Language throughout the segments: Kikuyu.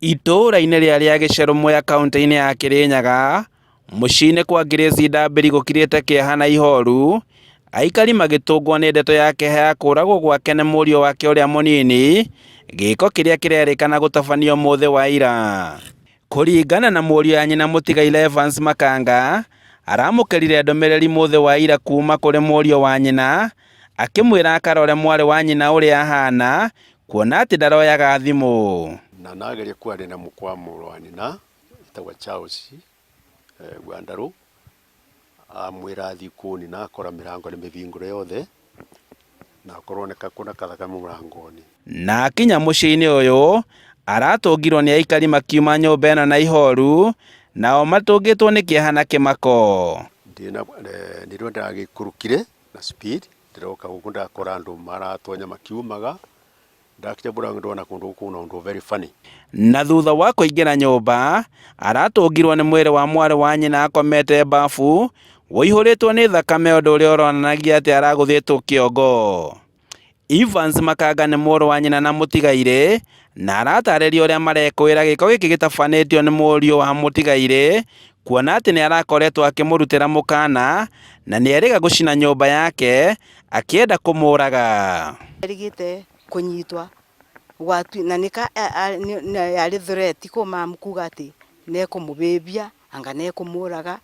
Itũũra-inĩ rĩa Gĩcero Mwea kaunti-inĩ ya Kĩrĩnyaga, mũciĩ-inĩ kwa Grace Ndambĩri gũkirĩte kĩeha na ihoru, aikari magĩtũngwo nĩ ndeto ya kĩeha ya kũragwo gwake nĩ mũriũ wake ũrĩa mũnini, gĩko kĩrĩa kĩrerĩkana gũtabanio ũmũthĩ wa ira. Kũringana na mũriũ wa nyina mũtigairĩ Evans Makanga, aramũkĩrire ndũmĩrĩri mũthĩ wa ira kuma kũrĩ mũriũ wa nyina, akĩmwĩra akarore mwarĩ wa nyina ũrĩa ahana, kuona atĩ ndaroyaga thimũ. Na nageria kwaria na mukwa mũrũ wa nyina etagwo Charles Gwandarũ, amwĩra athiĩ kũnina akora mĩrango nĩ mĩhingũre yothe na kũroneka kuna kathaka mũrango-inĩ. Na akinya mũciĩ-inĩ ũyũ aratũngirwo nĩ aikari makiuma nyũmba ĩno na ihoru, nao matũngĩtwo nĩ kĩeha na kĩmako. Nĩrĩo ndagĩkũrũkire na speed, ndĩroka gũkũ ndakora andũ maratonya makiumaga, ndakinya mũrango ndona kũndũ kuna ũndũ very funny. Na thutha wa kũingĩra nyũmba, aratũngirwo nĩ mwĩrĩ wa mwarĩ wa nyina akomete bafu, woihũrĩtwo nĩ thakame, ũndũ ũrĩa ũronanagia atĩ aragũthĩtwo kĩongo. Evans Makanga nĩ mũrũ wa nyina na mũtigairĩ, na aratarĩria ũrĩa marekũĩra gĩko gĩkĩ gĩtabanĩtio nĩ mũriũ wa mũtigairĩ, kuona atĩ nĩ arakoretwo akĩmũrutĩra mũkana na nĩerĩga gũcina nyũmba yake akĩenda kũmũraga. Erigĩte kunyitwa gwatu na nika yarĩ threat kuma mukuga ati nekũmũbĩbia anga nekũmũraga.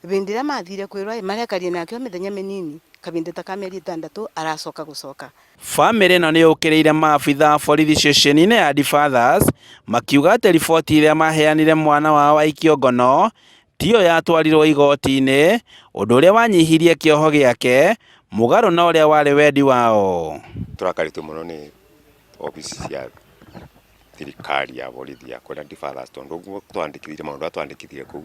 Bindi ĩrĩa mathire kwĩrwo marekaria nake mĩthenya mĩnini, kabindi ta kameri 6 aracoka gũcoka. Famĩlĩ ĩno nĩ yũkĩrĩire maabitha a borithi ceceni-inĩ ya Fathers, makiuga atĩ riboti ĩrĩa maheanire mwana wao aikio ngono tiyo yatwarirwo igoti-inĩ, ũndũ ũrĩa wanyihirie kĩoho gĩake mũgarũ na ũrĩa warĩ wendi wao. Tũrakarĩtwo mũno nĩ obici cia thirikari ya borithi ya kwenda Fathers, tondũ ũguo twandĩkithire maũndũ atwandĩkithire kũu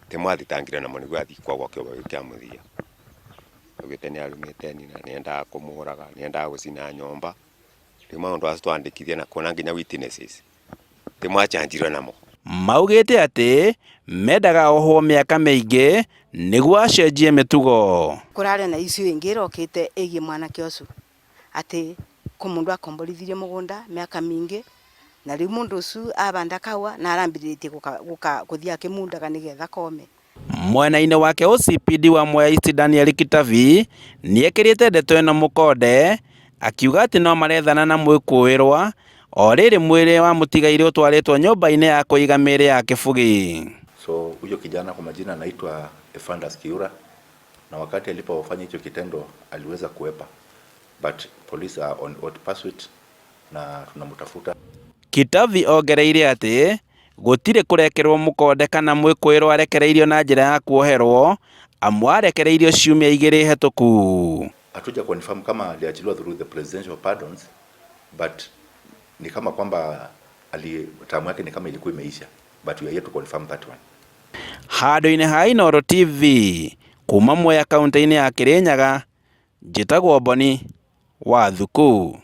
temwathitangire na mũnigũ athi kwa gwake kĩa mũthia. Ugĩte nĩ arumĩte nina, nĩendaga kũmũraga, nĩendaga gũcina nyũmba. Rĩu maũndũ acio twandĩkithie na kuona nginya witnesses temwachanjirwo namo. Maugĩte atĩ mendaga ohwo mĩaka mĩingĩ nĩguo acenjie mĩtugo. Kũrarĩ na icio ingĩ rokĩte ĩgiĩ mwanake ũcio atĩ kũmũndũ akomborithirie mũgũnda mĩaka mĩingĩ, na rĩu mũndũ ũcio abanda kawa na arambĩrĩtie gũthiĩ akĩmundaga nĩgetha kome. Mwena-inĩ wake OCPD wa Mwea East Daniel Kitavi nĩekĩrĩte ndeto ĩno mũkonde, akiuga atĩ no marethana na mwĩkũĩrwa, o rĩrĩ mwĩrĩ wa mũtigairĩ ũtwarĩtwo nyũmba-inĩ ya kũiga mĩĩrĩ ya kĩbugi. So huyo kijana kwa majina anaitwa Efandas Kiura, na wakati alipofanya hicho kitendo aliweza kuepa, but police are on hot pursuit na tunamtafuta. Kitavi ongereire atĩ gũtirĩ kũrekerwo mũkonde kana mwĩkũĩrwo arekereirio na njĩra ya kuoherwo, amwe arekereirio ciumia 2 hetũku. Hatuja confirm kama aliachiliwa through the presidential pardons, but ni kama kwamba tamu yake ni kama ilikuwa imeisha, but we are yet to confirm that one. Handũ-inĩ ha Inooro TV kuma Mwea kaunti-inĩ ya Kĩrĩnyaga, njĩtagwo Boni wa Thuku.